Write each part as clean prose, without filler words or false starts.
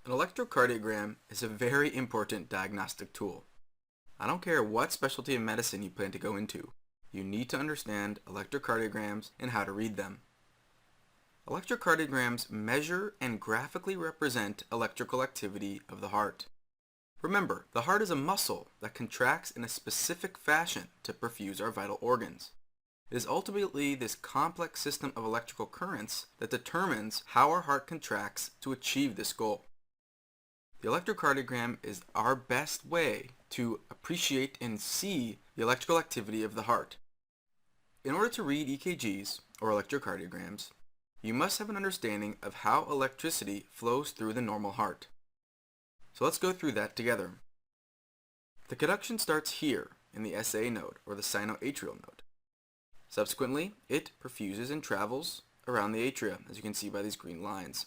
An electrocardiogram is a very important diagnostic tool. I don't care what specialty of medicine you plan to go into, you need to understand electrocardiograms and how to read them. Electrocardiograms measure and graphically represent electrical activity of the heart. Remember, the heart is a muscle that contracts in a specific fashion to perfuse our vital organs. It is ultimately this complex system of electrical currents that determines how our heart contracts to achieve this goal. The electrocardiogram is our best way to appreciate and see the electrical activity of the heart. In order to read EKGs, or electrocardiograms, you must have an understanding of how electricity flows through the normal heart. So let's go through that together. The conduction starts here in the SA node, or the sinoatrial node. Subsequently, it perfuses and travels around the atria, as you can see by these green lines.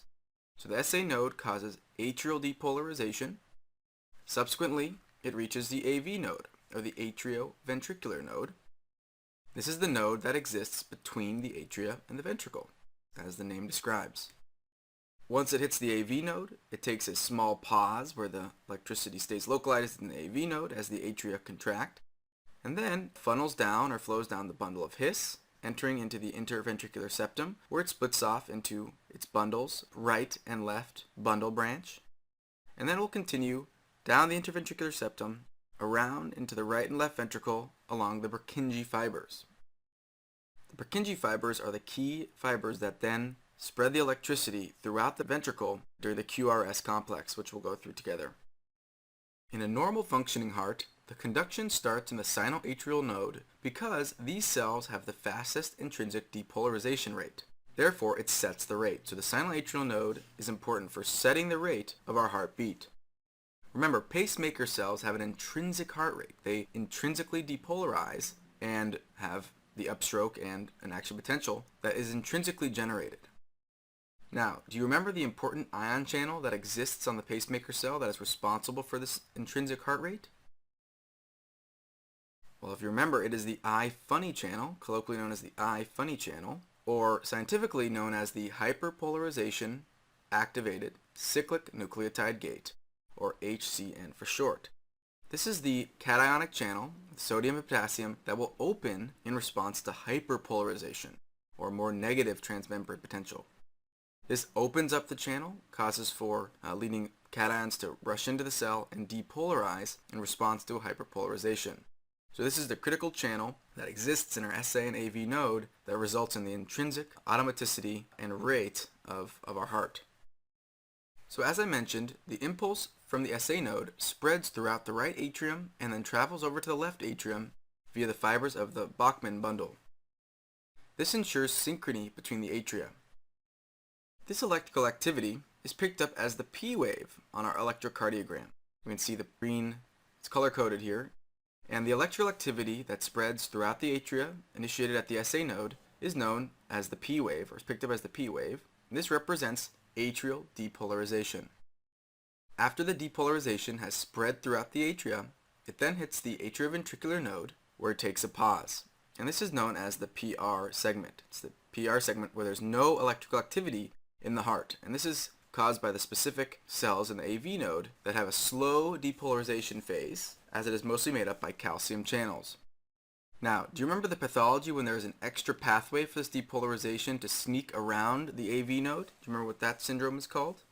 So the SA node causes atrial depolarization. Subsequently, it reaches the AV node, or the atrioventricular node. This is the node that exists between the atria and the ventricle, as the name describes. Once it hits the AV node, it takes a small pause where the electricity stays localized in the AV node as the atria contract, and then funnels down or flows down the bundle of His, entering into the interventricular septum, where it splits off into its bundles, right and left bundle branch, and then it will continue down the interventricular septum, around into the right and left ventricle along the Purkinje fibers. The Purkinje fibers are the key fibers that then spread the electricity throughout the ventricle during the QRS complex, which we'll go through together. In a normal functioning heart, the conduction starts in the sinoatrial node because these cells have the fastest intrinsic depolarization rate. Therefore, it sets the rate. So the sinoatrial node is important for setting the rate of our heartbeat. Remember, pacemaker cells have an intrinsic heart rate. They intrinsically depolarize and have the upstroke and an action potential that is intrinsically generated. Now, do you remember the important ion channel that exists on the pacemaker cell that is responsible for this intrinsic heart rate? Well, if you remember, it is the I-funny channel, colloquially known as the I-funny channel, or scientifically known as the hyperpolarization activated cyclic nucleotide gate, or HCN for short. This is the cationic channel, sodium and potassium, that will open in response to hyperpolarization, or more negative transmembrane potential. This opens up the channel, causes for leading cations to rush into the cell and depolarize in response to a hyperpolarization. So this is the critical channel that exists in our SA and AV node that results in the intrinsic automaticity and rate of our heart. So as I mentioned, the impulse from the SA node spreads throughout the right atrium and then travels over to the left atrium via the fibers of the Bachmann bundle. This ensures synchrony between the atria. This electrical activity is picked up as the P wave on our electrocardiogram. You can see the green, it's color-coded here, and the electrical activity that spreads throughout the atria, initiated at the SA node, is known as the P wave, or is picked up as the P wave, and this represents atrial depolarization. After the depolarization has spread throughout the atria, it then hits the atrioventricular node, where it takes a pause, and this is known as the PR segment. It's the PR segment where there's no electrical activity in the heart, and this is caused by the specific cells in the AV node that have a slow depolarization phase, as it is mostly made up by calcium channels. Now, do you remember the pathology when there is an extra pathway for this depolarization to sneak around the AV node? Do you remember what that syndrome is called?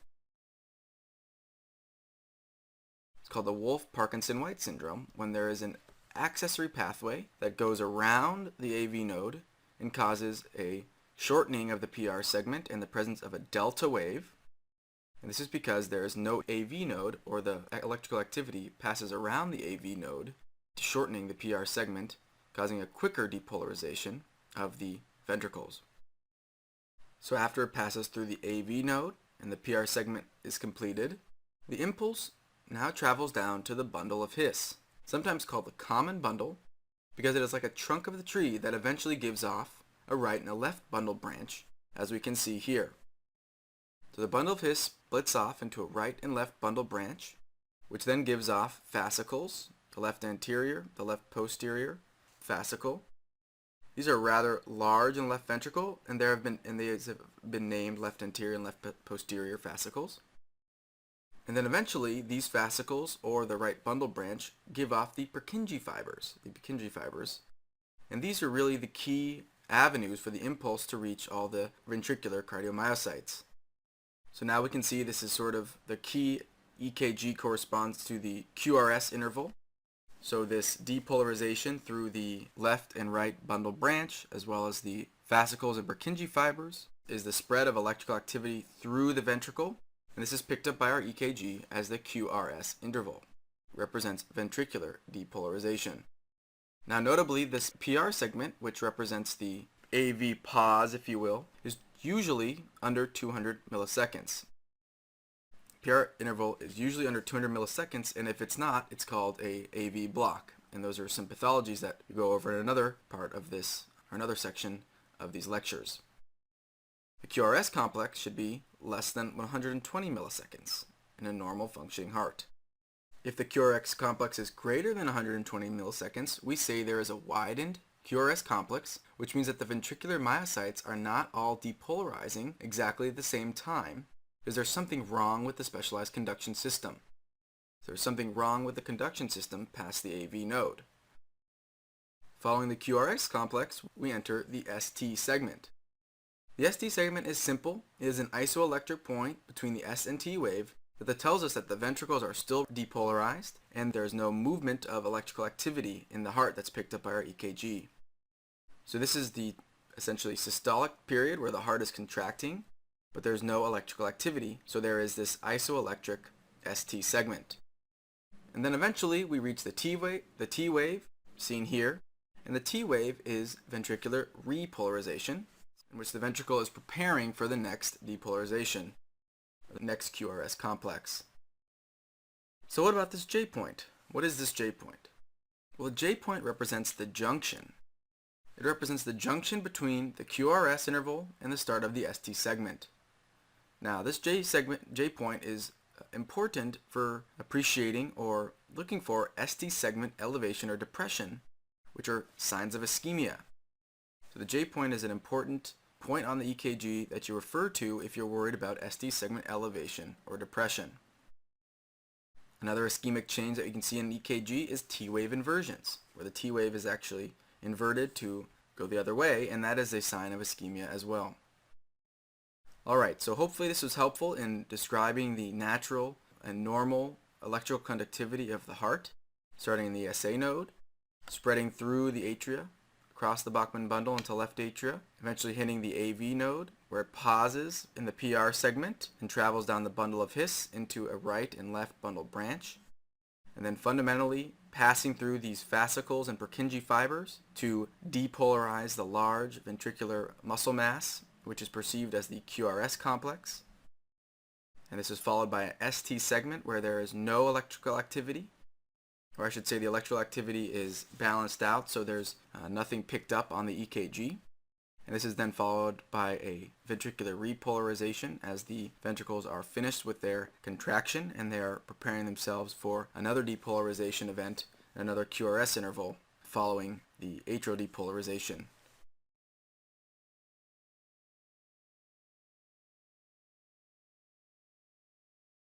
It's called the Wolff-Parkinson-White syndrome, when there is an accessory pathway that goes around the AV node and causes a shortening of the PR segment and the presence of a delta wave. And this is because there is no AV node, or the electrical activity passes around the AV node, shortening the PR segment, causing a quicker depolarization of the ventricles. So after it passes through the AV node and the PR segment is completed, the impulse now travels down to the bundle of His, sometimes called the common bundle, because it is like a trunk of the tree that eventually gives off a right and a left bundle branch, as we can see here. So the bundle of His splits off into a right and left bundle branch, which then gives off fascicles, the left anterior, the left posterior fascicle. These are rather large in the left ventricle, and they have been named left anterior and left posterior fascicles. And then eventually these fascicles or the right bundle branch give off the Purkinje fibers. And these are really the key avenues for the impulse to reach all the ventricular cardiomyocytes. So now we can see this is sort of the key EKG corresponds to the QRS interval. So this depolarization through the left and right bundle branch, as well as the fascicles and Purkinje fibers, is the spread of electrical activity through the ventricle. And this is picked up by our EKG as the QRS interval. It represents ventricular depolarization. Now notably, this PR segment, which represents the AV pause, if you will, is usually under 200 milliseconds. PR interval is usually under 200 milliseconds, and if it's not, it's called a AV block. And those are some pathologies that we go over in another part of this, or another section of these lectures. The QRS complex should be less than 120 milliseconds in a normal functioning heart. If the QRS complex is greater than 120 milliseconds, we say there is a widened QRS complex, which means that the ventricular myocytes are not all depolarizing exactly at the same time. Is there something wrong with the specialized conduction system? There's something wrong with the conduction system past the AV node. Following the QRS complex, we enter the ST segment. The ST segment is simple. It is an isoelectric point between the S and T wave that tells us that the ventricles are still depolarized and there is no movement of electrical activity in the heart that's picked up by our EKG. So this is the essentially systolic period where the heart is contracting, but there's no electrical activity, so there is this isoelectric ST segment. And then eventually we reach the T wave, seen here, and the T wave is ventricular repolarization, in which the ventricle is preparing for the next depolarization, the next QRS complex. So what about this J point? What is this J point? Well, the J point represents the junction. It represents the junction between the QRS interval and the start of the ST segment. Now, this J point is important for appreciating or looking for ST segment elevation or depression, which are signs of ischemia. So the J point is an important point on the EKG that you refer to if you're worried about ST segment elevation or depression. Another ischemic change that you can see in EKG is T-wave inversions, where the T-wave is actually inverted to go the other way, and that is a sign of ischemia as well. Alright, so hopefully this was helpful in describing the natural and normal electrical conductivity of the heart, starting in the SA node, spreading through the atria, across the Bachmann bundle into left atria, eventually hitting the AV node, where it pauses in the PR segment and travels down the bundle of His into a right and left bundle branch, and then fundamentally passing through these fascicles and Purkinje fibers to depolarize the large ventricular muscle mass, which is perceived as the QRS complex. And this is followed by a ST segment where there is no electrical activity, or I should say the electrical activity is balanced out, so there's nothing picked up on the EKG. And this is then followed by a ventricular repolarization as the ventricles are finished with their contraction and they are preparing themselves for another depolarization event, another QRS interval following the atrial depolarization.